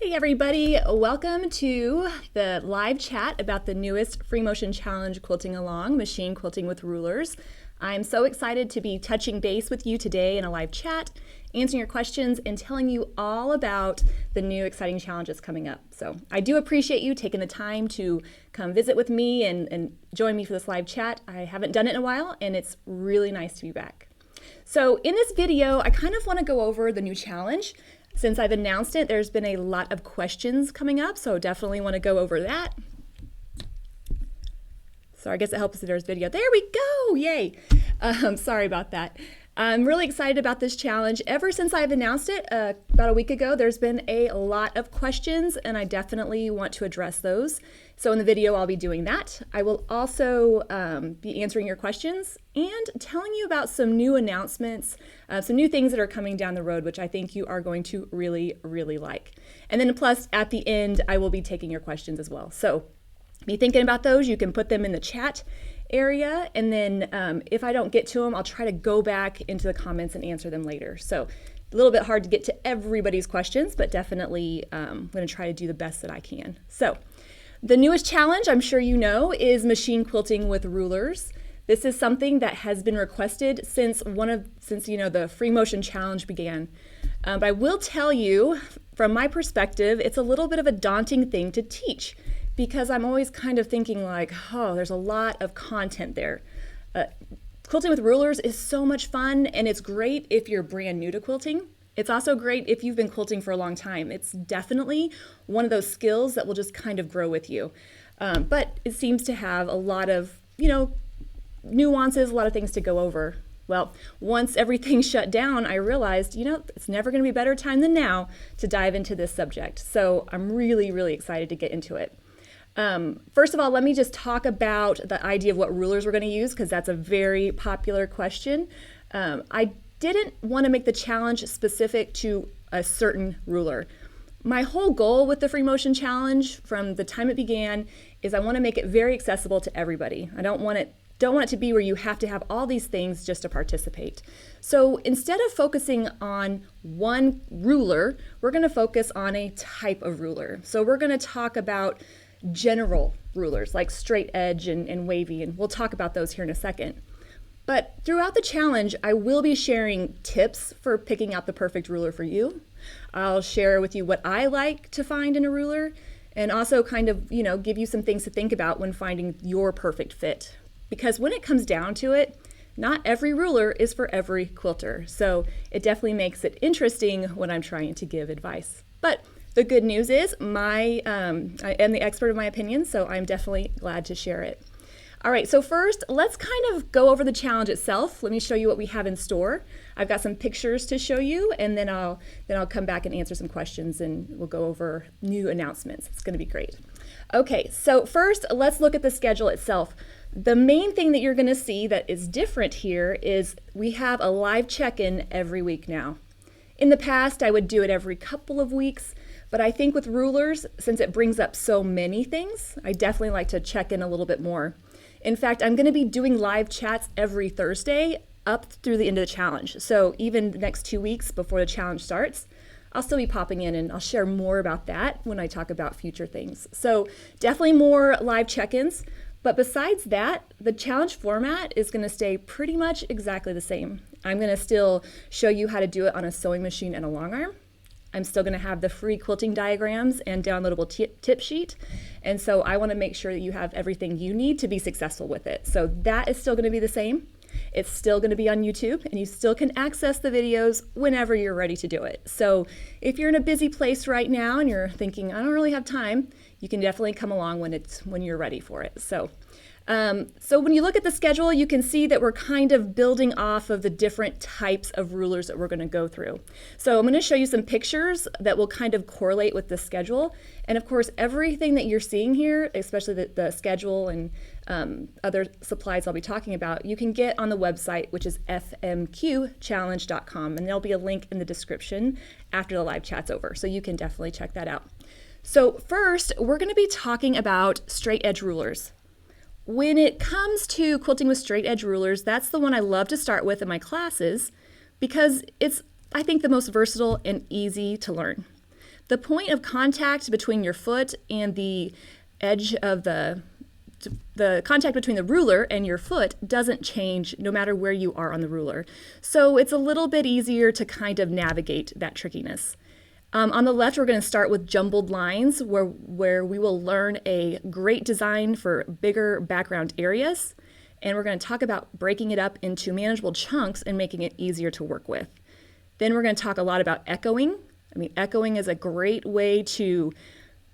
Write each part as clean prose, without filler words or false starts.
Hey everybody, welcome to the live chat about the newest Free Motion Challenge Quilting Along, Machine Quilting with Rulers. I'm so excited to be touching base with you today in a live chat, answering your questions and telling you all about the new exciting challenges coming up. So I do appreciate you taking the time to come visit with me and join me for this live chat. I haven't done it in a while and it's really nice to be back. So in this video, I kind of want to go over the new challenge. Since I've announced it, there's been a lot of questions coming up, so definitely want to go over that. So I guess it helps that there's video. There we go! Yay! Sorry about that. I'm really excited about this challenge. Ever since I've announced it about a week ago, there's been a lot of questions, and I definitely want to address those. So in the video, I'll be doing that. I will also be answering your questions and telling you about some new announcements, some new things that are coming down the road, which I think you are going to really, really like. And then plus, at the end, I will be taking your questions as well. So be thinking about those. You can put them in the chat area, and then if I don't get to them, I'll try to go back into the comments and answer them later. So a little bit hard to get to everybody's questions, but definitely I'm going to try to do the best that I can. So the newest challenge, I'm sure you know, is machine quilting with rulers. This is something that has been requested since the Free Motion Challenge began. But I will tell you, from my perspective, it's a little bit of a daunting thing to teach, because I'm always kind of thinking like, oh, there's a lot of content there. Quilting with rulers is so much fun, and it's great if you're brand new to quilting. It's also great if you've been quilting for a long time. It's definitely one of those skills that will just kind of grow with you. But it seems to have a lot of, nuances, a lot of things to go over. Well, once everything shut down, I realized, it's never going to be a better time than now to dive into this subject. So I'm really, really excited to get into it. First of all, let me just talk about the idea of what rulers we're going to use, because that's a very popular question. I didn't want to make the challenge specific to a certain ruler. My whole goal with the Free Motion Challenge from the time it began is I want to make it very accessible to everybody. I don't want it to be where you have to have all these things just to participate. So instead of focusing on one ruler, we're going to focus on a type of ruler. So we're going to talk about general rulers like straight edge and wavy, and we'll talk about those here in a second. But throughout the challenge, I will be sharing tips for picking out the perfect ruler for you. I'll share with you what I like to find in a ruler, and also kind of, give you some things to think about when finding your perfect fit. Because when it comes down to it, not every ruler is for every quilter. So it definitely makes it interesting when I'm trying to give advice. But the good news is I am the expert of my opinion, so I'm definitely glad to share it. All right, so first, let's kind of go over the challenge itself. Let me show you what we have in store. I've got some pictures to show you, and then I'll come back and answer some questions, and we'll go over new announcements. It's going to be great. Okay, so first, let's look at the schedule itself. The main thing that you're going to see that is different here is we have a live check-in every week now. In the past, I would do it every couple of weeks, but I think with rulers, since it brings up so many things, I definitely like to check in a little bit more. In fact, I'm going to be doing live chats every Thursday up through the end of the challenge. So even the next 2 weeks before the challenge starts, I'll still be popping in, and I'll share more about that when I talk about future things. So definitely more live check-ins. But besides that, the challenge format is going to stay pretty much exactly the same. I'm going to still show you how to do it on a sewing machine and a long arm. I'm still going to have the free quilting diagrams and downloadable tip sheet. And so I want to make sure that you have everything you need to be successful with it. So that is still going to be the same. It's still going to be on YouTube, and you still can access the videos whenever you're ready to do it. So if you're in a busy place right now and you're thinking, I don't really have time, you can definitely come along when you're ready for it. So when you look at the schedule, you can see that we're kind of building off of the different types of rulers that we're going to go through. So I'm going to show you some pictures that will kind of correlate with the schedule. And of course, everything that you're seeing here, especially the schedule and other supplies I'll be talking about, you can get on the website, which is fmqchallenge.com. And there'll be a link in the description after the live chat's over. So you can definitely check that out. So first, we're going to be talking about straight edge rulers. When it comes to quilting with straight edge rulers, that's the one I love to start with in my classes because it's, I think, the most versatile and easy to learn. the point of contact between your foot and the edge of the contact between the ruler and your foot doesn't change no matter where you are on the ruler. So it's a little bit easier to kind of navigate that trickiness. On the left, we're going to start with jumbled lines where we will learn a great design for bigger background areas. And we're going to talk about breaking it up into manageable chunks and making it easier to work with. Then we're going to talk a lot about echoing. I mean, echoing is a great way to,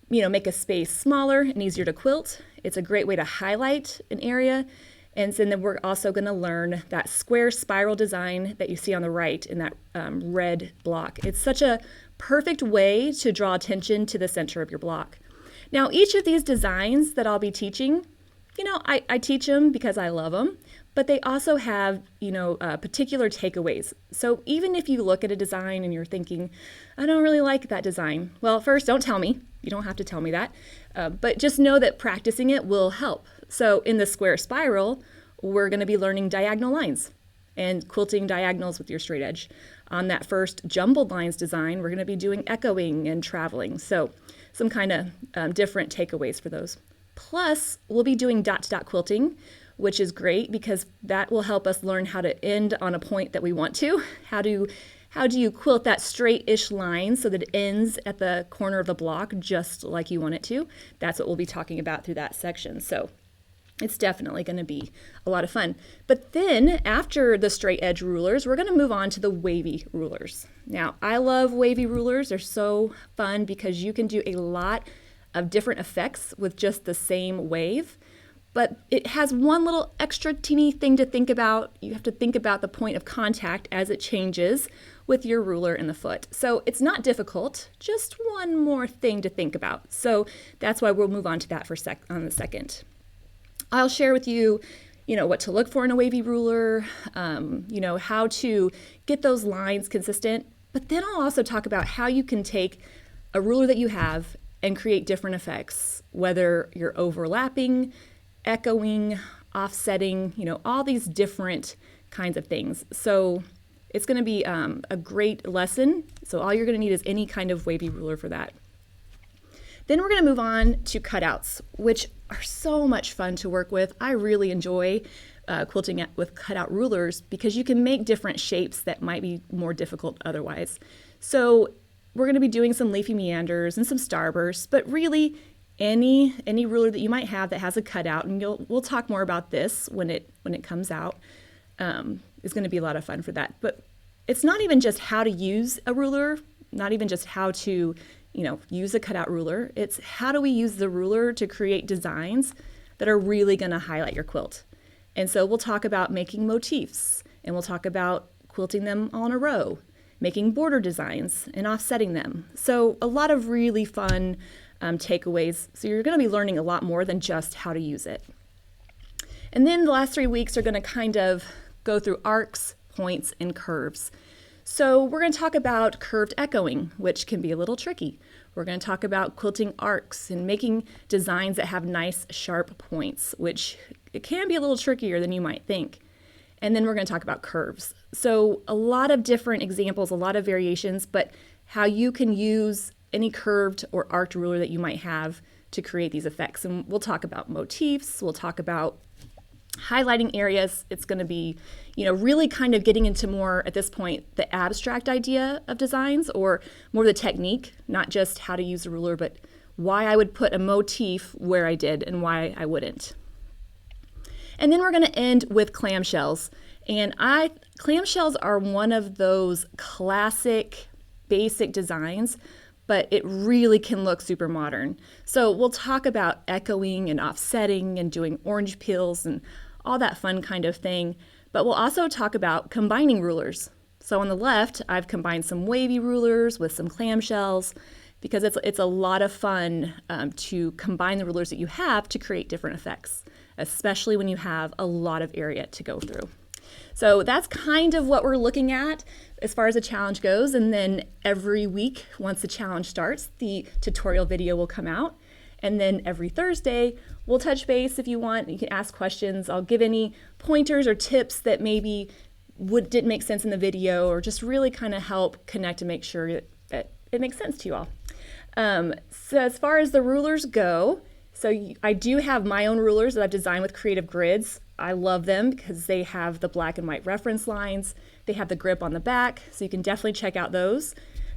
make a space smaller and easier to quilt. It's a great way to highlight an area. And then we're also going to learn that square spiral design that you see on the right in that red block. It's such a perfect way to draw attention to the center of your block. Now, each of these designs that I'll be teaching, I teach them because I love them, but they also have, particular takeaways. So even if you look at a design and you're thinking, I don't really like that design, well, first, don't tell me. You don't have to tell me that, but just know that practicing it will help. So in the square spiral, we're going to be learning diagonal lines and quilting diagonals with your straight edge. On that first jumbled lines design, we're going to be doing echoing and traveling. So some kind of different takeaways for those. Plus, we'll be doing dot-to-dot quilting, which is great because that will help us learn how to end on a point that we want to. How do you quilt that straight-ish line so that it ends at the corner of the block just like you want it to? That's what we'll be talking about through that section. So it's definitely going to be a lot of fun. But then after the straight edge rulers, we're going to move on to the wavy rulers. Now, I love wavy rulers. They're so fun because you can do a lot of different effects with just the same wave. But it has one little extra teeny thing to think about. You have to think about the point of contact as it changes with your ruler and the foot. So it's not difficult, just one more thing to think about. So that's why we'll move on to that on the second. I'll share with you, what to look for in a wavy ruler, how to get those lines consistent. But then I'll also talk about how you can take a ruler that you have and create different effects, whether you're overlapping, echoing, offsetting, all these different kinds of things. So it's going to be a great lesson. So all you're going to need is any kind of wavy ruler for that. Then we're going to move on to cutouts, which are so much fun to work with. I really enjoy quilting with cutout rulers because you can make different shapes that might be more difficult otherwise. So we're going to be doing some leafy meanders and some starbursts, but really any ruler that you might have that has a cutout, and we'll talk more about this when it comes out, is going to be a lot of fun for that. But it's not even just how to use a ruler, not even just how to use a cutout ruler. It's how do we use the ruler to create designs that are really going to highlight your quilt. And so we'll talk about making motifs, and we'll talk about quilting them all in a row, making border designs and offsetting them. So a lot of really fun takeaways. So you're going to be learning a lot more than just how to use it. And then the last 3 weeks are going to kind of go through arcs, points, and curves. So we're going to talk about curved echoing, which can be a little tricky. We're going to talk about quilting arcs and making designs that have nice sharp points, which it can be a little trickier than you might think. And then we're going to talk about curves. So a lot of different examples, a lot of variations, but how you can use any curved or arced ruler that you might have to create these effects. And we'll talk about motifs, we'll talk about highlighting areas. It's going to be, really kind of getting into more, at this point, the abstract idea of designs, or more the technique, not just how to use a ruler, but why I would put a motif where I did and why I wouldn't. And then we're going to end with clamshells. And clamshells are one of those classic, basic designs, but it really can look super modern. So we'll talk about echoing and offsetting and doing orange peels and all that fun kind of thing. But we'll also talk about combining rulers. So on the left, I've combined some wavy rulers with some clamshells because it's a lot of fun to combine the rulers that you have to create different effects, especially when you have a lot of area to go through. So that's kind of what we're looking at as far as the challenge goes. And then every week, once the challenge starts, the tutorial video will come out. And then every Thursday, we'll touch base if you want. You can ask questions. I'll give any pointers or tips that maybe didn't make sense in the video, or just really kind of help connect and make sure that it makes sense to you all. So as far as the rulers go, I do have my own rulers that I've designed with Creative Grids. I love them because they have the black and white reference lines. They have the grip on the back, so you can definitely check out those.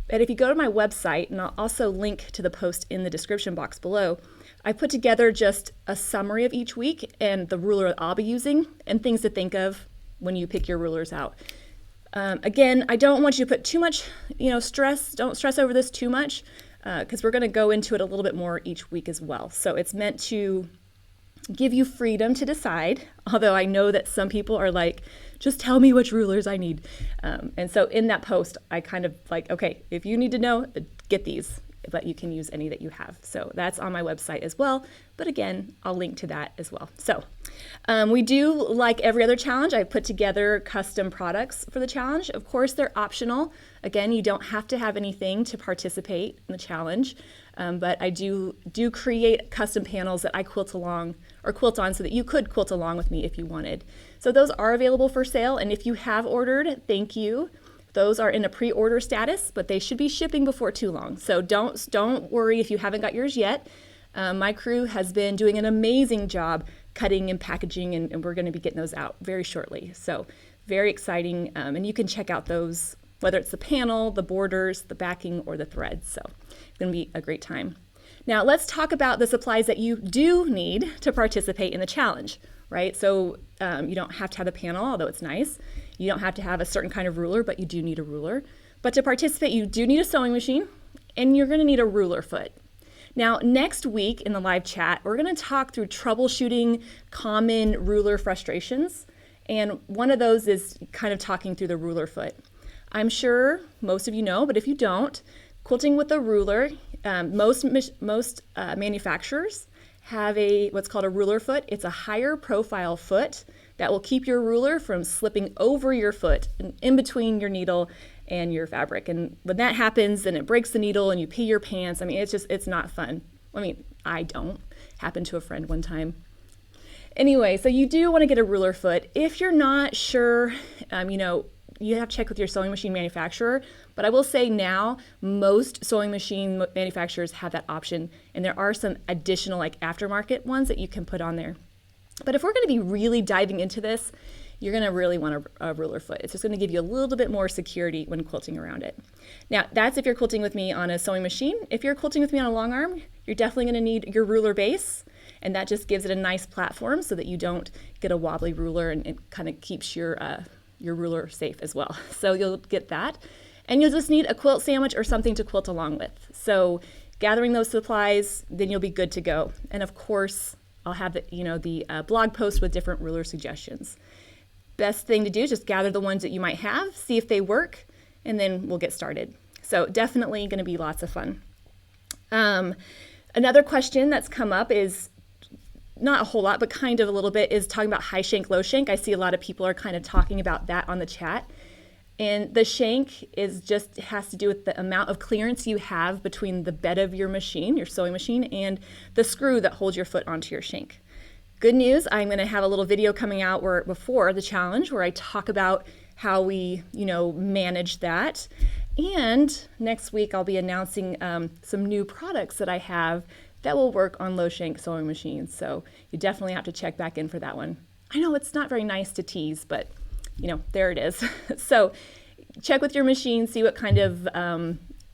But if you go to my website, and I'll also link to the post in the description box below, I put together just a summary of each week and the ruler I'll be using and things to think of when you pick your rulers out. Again, I don't want you to put too much, stress. Don't stress over this too much because we're going to go into it a little bit more each week as well. So it's meant to give you freedom to decide, although I know that some people are like, just tell me which rulers I need. And so in that post, I kind of like, okay, if you need to know, get these, but you can use any that you have. So that's on my website as well. But again, I'll link to that as well. So we do, like every other challenge, I put together custom products for the challenge. Of course, they're optional. Again, you don't have to have anything to participate in the challenge. But I do create custom panels that I quilt on so that you could quilt along with me if you wanted. So those are available for sale. And if you have ordered, thank you. Those are in a pre-order status, but they should be shipping before too long. So don't worry if you haven't got yours yet. My crew has been doing an amazing job cutting and packaging, and we're going to be getting those out very shortly. So very exciting. And you can check out those, whether it's the panel, the borders, the backing, or the threads. So it's going to be a great time. Now let's talk about the supplies that you do need to participate in the challenge, right? So you don't have to have the panel, although it's nice. You don't have to have a certain kind of ruler, but you do need a ruler. But to participate, you do need a sewing machine, and you're going to need a ruler foot. Now, next week in the live chat, we're going to talk through troubleshooting common ruler frustrations. And one of those is kind of talking through the ruler foot. I'm sure most of you know, but if you don't, quilting with a ruler, most manufacturers have what's called a ruler foot. It's a higher profile foot that will keep your ruler from slipping over your foot and in between your needle and your fabric. And when that happens, then it breaks the needle and you pee your pants. I mean, it's not fun. I mean, I don't. Happened to a friend one time. Anyway, so you do want to get a ruler foot. If you're not sure, you have to check with your sewing machine manufacturer. But I will say now, most sewing machine manufacturers have that option. And there are some additional aftermarket ones that you can put on there. But if we're going to be really diving into this, you're going to really want a ruler foot. It's just going to give you a little bit more security when quilting around it. Now, that's if you're quilting with me on a sewing machine. If you're quilting with me on a long arm, you're definitely going to need your ruler base. And that just gives it a nice platform so that you don't get a wobbly ruler, and it kind of keeps your ruler safe as well. So you'll get that. And you'll just need a quilt sandwich or something to quilt along with. So gathering those supplies, then you'll be good to go. And of course, I'll have the blog post with different ruler suggestions. Best thing to do is just gather the ones that you might have, see if they work, and then we'll get started. So definitely going to be lots of fun. Another question that's come up is, not a whole lot, but kind of a little bit, is talking about high shank, low shank. I see a lot of people are kind of talking about that on the chat. And the shank has to do with the amount of clearance you have between the bed of your machine, your sewing machine, and the screw that holds your foot onto your shank. Good news, I'm going to have a little video coming out before the challenge where I talk about how we, manage that. And next week I'll be announcing some new products that I have that will work on low shank sewing machines. So you definitely have to check back in for that one. I know it's not very nice to tease, but there it is. So check with your machine, see what kind of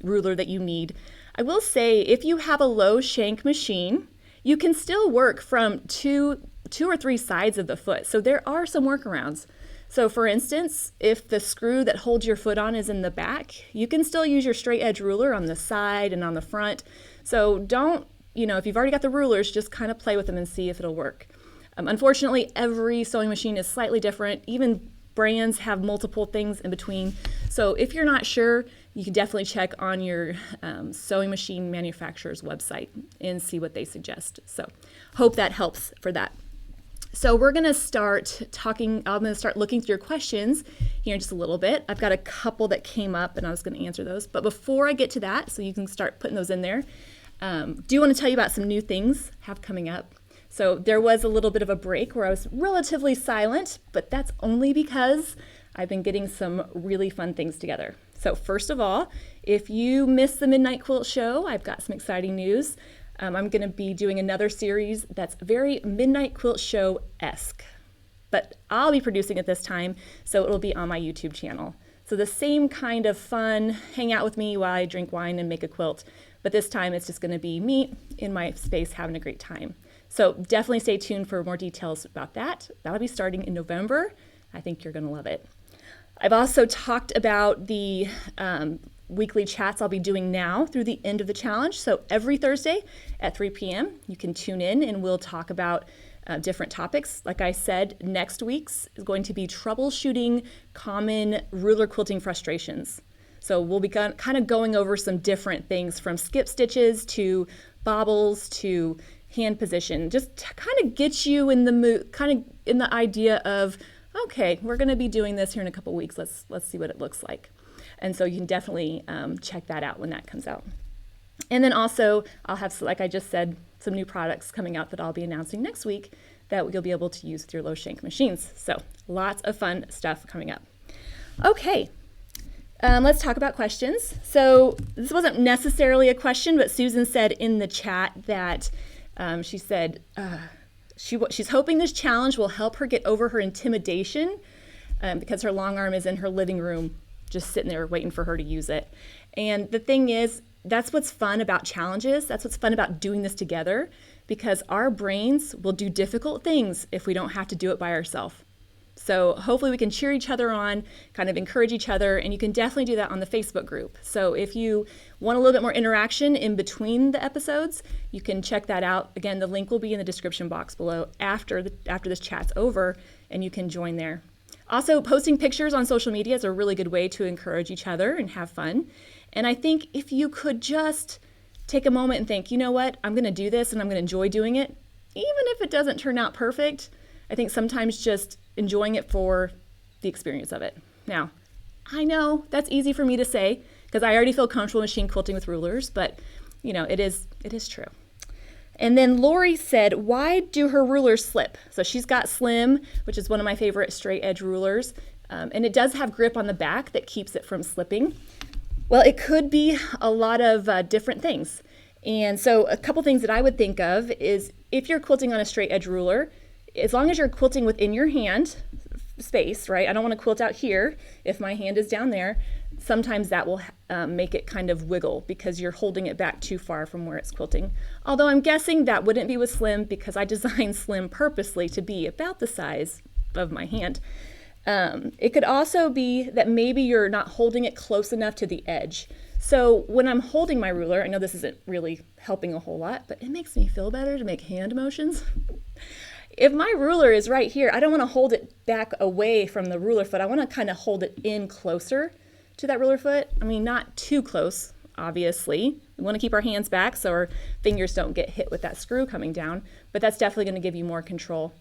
ruler that you need. I will say, if you have a low shank machine, you can still work from two or three sides of the foot. So there are some workarounds. So for instance, if the screw that holds your foot on is in the back, you can still use your straight edge ruler on the side and on the front. So don't, if you've already got the rulers, just kind of play with them and see if it'll work. Unfortunately, every sewing machine is slightly different. Even brands have multiple things in between. So if you're not sure, you can definitely check on your sewing machine manufacturer's website and see what they suggest. So hope that helps for that. So we're going to start talking. I'm going to start looking through your questions here in just a little bit. I've got a couple that came up and I was going to answer those. But before I get to that, so you can start putting those in there, do want to tell you about some new things I have coming up. So there was a little bit of a break where I was relatively silent, but that's only because I've been getting some really fun things together. So first of all, if you missed the Midnight Quilt Show, I've got some exciting news. I'm going to be doing another series that's very Midnight Quilt Show-esque, but I'll be producing it this time, so it'll be on my YouTube channel. So the same kind of fun, hang out with me while I drink wine and make a quilt, but this time it's just going to be me in my space having a great time. So definitely stay tuned for more details about that. That'll be starting in November. I think you're going to love it. I've also talked about the weekly chats I'll be doing now through the end of the challenge. So every Thursday at 3 p.m. you can tune in and we'll talk about different topics. Like I said, next week's is going to be troubleshooting common ruler quilting frustrations. So we'll be kind of going over some different things from skip stitches to bobbles to hand position, just to kind of get you in the mood, kind of in the idea of, okay, we're going to be doing this here in a couple weeks. Let's see what it looks like. And so you can definitely check that out when that comes out. And then also I'll have, like I just said, some new products coming out that I'll be announcing next week that you'll be able to use with your low shank machines. So lots of fun stuff coming up. Okay, let's talk about questions. So this wasn't necessarily a question, but Susan said in the chat that she said she's hoping this challenge will help her get over her intimidation because her long arm is in her living room just sitting there waiting for her to use it. And the thing is, that's what's fun about challenges. That's what's fun about doing this together, because our brains will do difficult things if we don't have to do it by ourselves. So hopefully we can cheer each other on, kind of encourage each other, and you can definitely do that on the Facebook group. So if you want a little bit more interaction in between the episodes, you can check that out. Again, the link will be in the description box below after this chat's over, and you can join there. Also, posting pictures on social media is a really good way to encourage each other and have fun. And I think if you could just take a moment and think, you know what, I'm going to do this and I'm going to enjoy doing it, even if it doesn't turn out perfect. I think sometimes just enjoying it for the experience of it. Now, I know that's easy for me to say because I already feel comfortable machine quilting with rulers, but you know, it is true. And then Lori said, why do her rulers slip? So she's got Slim, which is one of my favorite straight edge rulers, and it does have grip on the back that keeps it from slipping. Well, it could be a lot of different things. And so a couple things that I would think of is if you're quilting on a straight edge ruler, as long as you're quilting within your hand space, right? I don't want to quilt out here if my hand is down there. Sometimes that will make it kind of wiggle because you're holding it back too far from where it's quilting. Although I'm guessing that wouldn't be with Slim because I designed Slim purposely to be about the size of my hand. It could also be that maybe you're not holding it close enough to the edge. So when I'm holding my ruler, I know this isn't really helping a whole lot, but it makes me feel better to make hand motions. If my ruler is right here, I don't want to hold it back away from the ruler foot. I want to kind of hold it in closer to that ruler foot. I mean, not too close, obviously. We want to keep our hands back so our fingers don't get hit with that screw coming down, but that's definitely going to give you more control.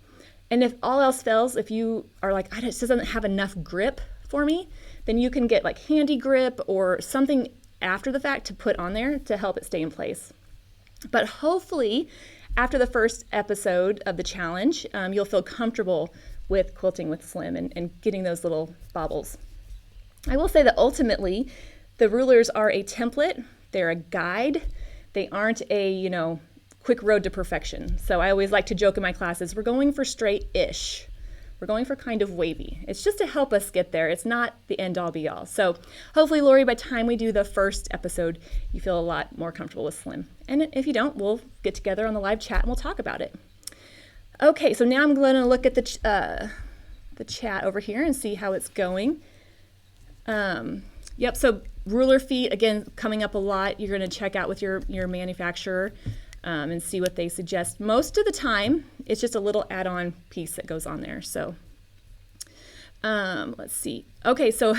And if all else fails, if you are like, it just doesn't have enough grip for me, then you can get like handy grip or something after the fact to put on there to help it stay in place. But hopefully, after the first episode of the challenge, you'll feel comfortable with quilting with Slim and getting those little bobbles. I will say that ultimately, the rulers are a template. They're a guide. They aren't a, quick road to perfection. So I always like to joke in my classes, we're going for straight-ish. We're going for kind of wavy. It's just to help us get there. It's not the end-all be-all. So hopefully, Lori, by the time we do the first episode, you feel a lot more comfortable with Slim. And if you don't, we'll get together on the live chat and we'll talk about it. Okay, so now I'm going to look at the chat over here and see how it's going. Yep, so ruler feet, again, coming up a lot. You're going to check out with your manufacturer and see what they suggest. Most of the time, it's just a little add-on piece that goes on there. So let's see. Okay, so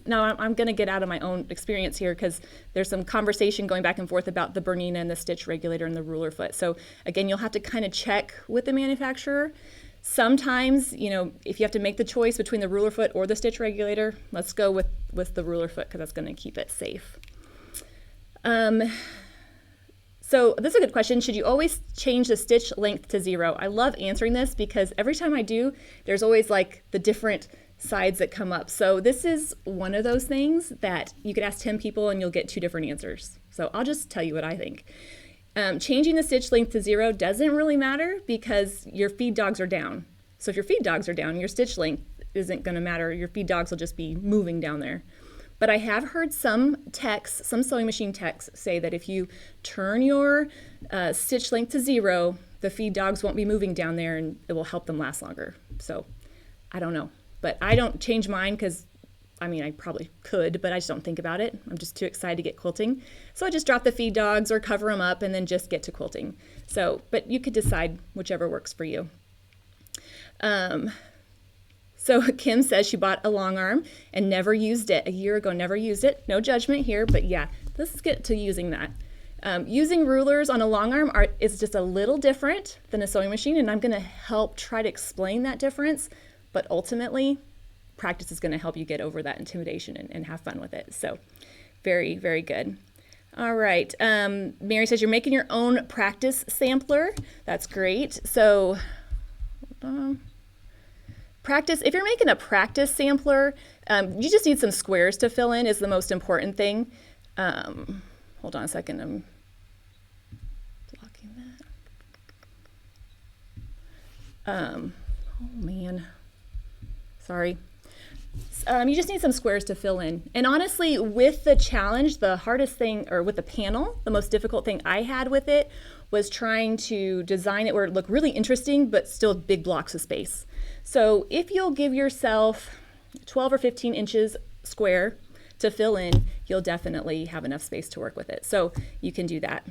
now I'm going to get out of my own experience here because there's some conversation going back and forth about the Bernina and the stitch regulator and the ruler foot. So again, you'll have to kind of check with the manufacturer. Sometimes, if you have to make the choice between the ruler foot or the stitch regulator, let's go with the ruler foot because that's going to keep it safe. So this is a good question. Should you always change the stitch length to 0? I love answering this because every time I do, there's always like the different sides that come up. So this is one of those things that you could ask 10 people and you'll get 2 different answers. So I'll just tell you what I think. Changing the stitch length to 0 doesn't really matter because your feed dogs are down. So if your feed dogs are down, your stitch length isn't going to matter. Your feed dogs will just be moving down there. But I have heard some techs, some sewing machine techs say that if you turn your stitch length to 0, the feed dogs won't be moving down there and it will help them last longer. So I don't know. But I don't change mine because, I mean, I probably could, but I just don't think about it. I'm just too excited to get quilting. So I just drop the feed dogs or cover them up and then just get to quilting. So, but you could decide whichever works for you. So Kim says she bought a long arm and never used it. A year ago, never used it. No judgment here, but yeah, let's get to using that. Using rulers on a long arm is just a little different than a sewing machine, and I'm going to help try to explain that difference. But ultimately, practice is going to help you get over that intimidation and have fun with it. So very, very good. All right. Mary says you're making your own practice sampler. That's great. So practice, if you're making a practice sampler, you just need some squares to fill in is the most important thing. Hold on a second. I'm blocking that. Oh, man. Sorry. You just need some squares to fill in. And honestly, with the challenge, the hardest thing, or with the panel, the most difficult thing I had with it was trying to design it where it looked really interesting, but still big blocks of space. So if you'll give yourself 12 or 15 inches square to fill in, you'll definitely have enough space to work with it. So you can do that.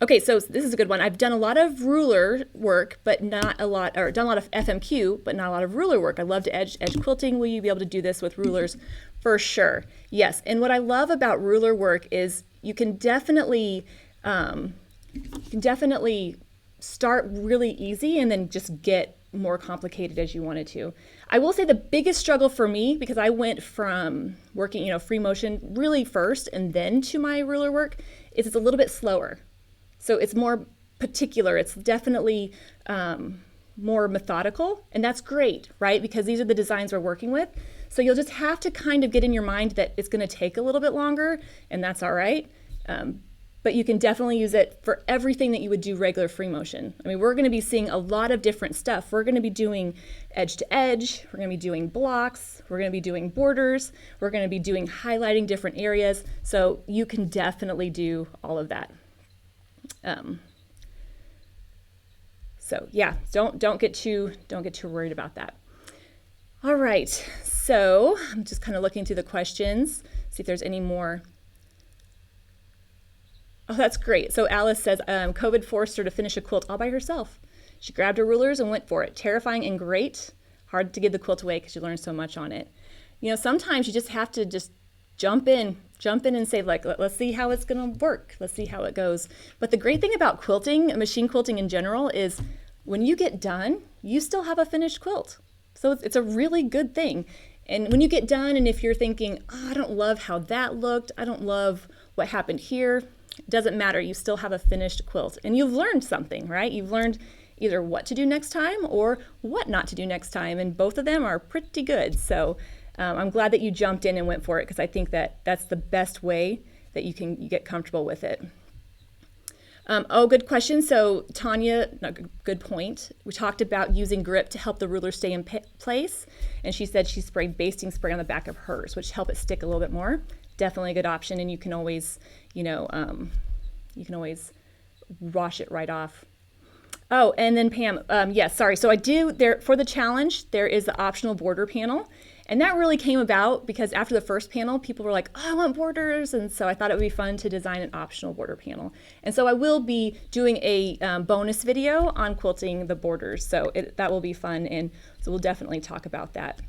Okay, so this is a good one. I've done a lot of ruler work, but not a lot, or done a lot of FMQ, but not a lot of ruler work. I love to edge quilting. Will you be able to do this with rulers? For sure, yes. And what I love about ruler work is you can definitely start really easy and then just get more complicated as you wanted to. I will say the biggest struggle for me, because I went from working, free motion really first and then to my ruler work, is it's a little bit slower. So it's more particular. It's definitely more methodical, and that's great, right? Because these are the designs we're working with. So you'll just have to kind of get in your mind that it's going to take a little bit longer, and that's all right. But you can definitely use it for everything that you would do regular free motion. I mean, we're going to be seeing a lot of different stuff. We're going to be doing edge to edge. We're going to be doing blocks. We're going to be doing borders. We're going to be doing highlighting different areas. So you can definitely do all of that. So yeah, don't get too worried about that. All right, so I'm just kind of looking through the questions, see if there's any more. Oh, that's great. So Alice says, COVID forced her to finish a quilt all by herself. She grabbed her rulers and went for it. Terrifying and great. Hard to give the quilt away because you learn so much on it. Sometimes you just have to just jump in and say, like, let's see how it's going to work. Let's see how it goes. But the great thing about quilting, machine quilting in general, is when you get done, you still have a finished quilt. So it's a really good thing. And when you get done, and if you're thinking, oh, I don't love how that looked, I don't love what happened here, it doesn't matter. You still have a finished quilt. And you've learned something, right? You've learned either what to do next time or what not to do next time. And both of them are pretty good. So I'm glad that you jumped in and went for it, because I think that that's the best way that you get comfortable with it. Good question. So Tanya, good point. We talked about using grip to help the ruler stay in place, and she said she sprayed basting spray on the back of hers, which helped it stick a little bit more. Definitely a good option, and you can always, wash it right off. Oh, and then Pam, yes, sorry. So I do there for the challenge. There is the optional border panel. And that really came about because after the first panel, people were like, oh, I want borders. And so I thought it would be fun to design an optional border panel. And so I will be doing a bonus video on quilting the borders. So that will be fun. And so we'll definitely talk about that.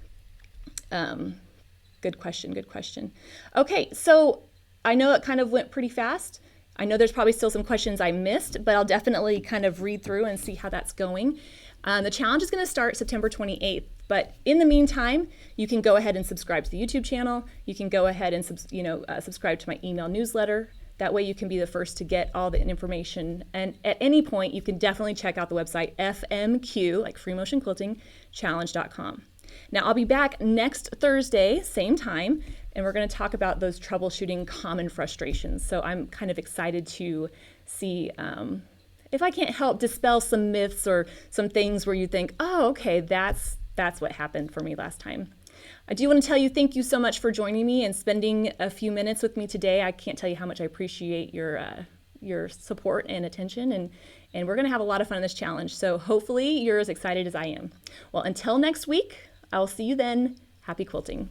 Good question. Okay, so I know it kind of went pretty fast. I know there's probably still some questions I missed, but I'll definitely kind of read through and see how that's going. The challenge is going to start September 28th. But in the meantime, you can go ahead and subscribe to the YouTube channel. You can go ahead and subscribe to my email newsletter. That way you can be the first to get all the information. And at any point, you can definitely check out the website FMQ, like Free Motion Quilting, challenge.com. Now, I'll be back next Thursday, same time, and we're going to talk about those troubleshooting common frustrations. So I'm kind of excited to see if I can't help dispel some myths or some things where you think, oh, okay, that's what happened for me last time. I do want to tell you thank you so much for joining me and spending a few minutes with me today. I can't tell you how much I appreciate your support and attention, and we're going to have a lot of fun in this challenge. So hopefully you're as excited as I am. Well, until next week, I'll see you then. Happy quilting.